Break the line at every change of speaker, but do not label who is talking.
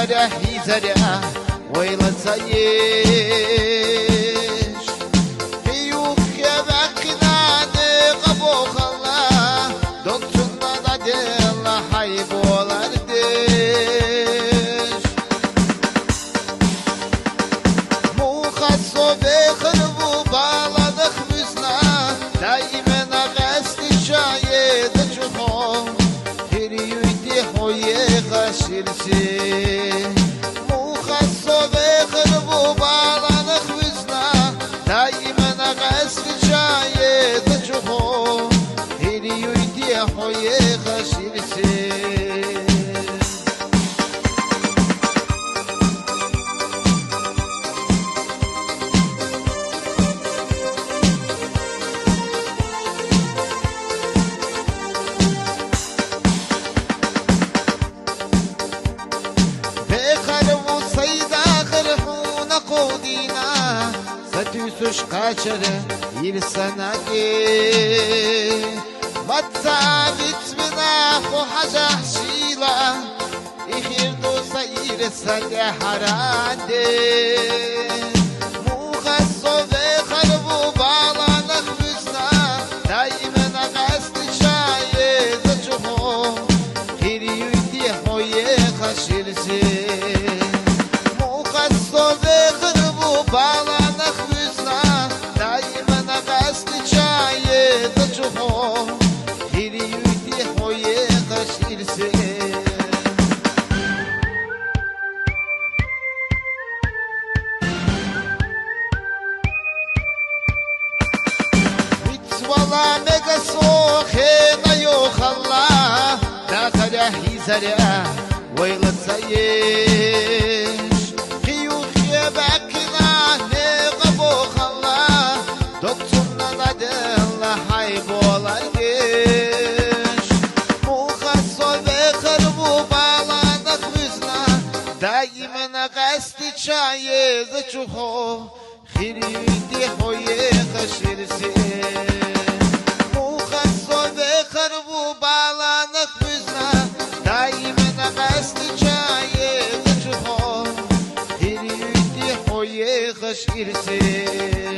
خرحي زرع ويلا تسيش هيوك يا بكنا نقبو خلا دكتورنا دادي الله حيبولار ديش مو خصو بخربو بالاdık müzna دايما غست شايد جخو هريوتي خويه غشيرسي Sus kaçarı yirsana ki Batta bitmina hu haja şila İhir dosa yirsa de harande Muğasso ve harbu bağlanak müzna Daimena gasti şaye zaçuho Hiriyuti hoye kaşirsi Muğasso ve harbu bağlanak والله ميقا صوخي ضيو خلا داخل زرع ويلا تسيش خيوخ يبكنا نقبو خلا دكتورنا دادي الله حيبولار ديش مو خصو بخربو بالاdık müzna دايما قصدي شايه زچوخو خيريدي خويه خشيرسي خش إرسل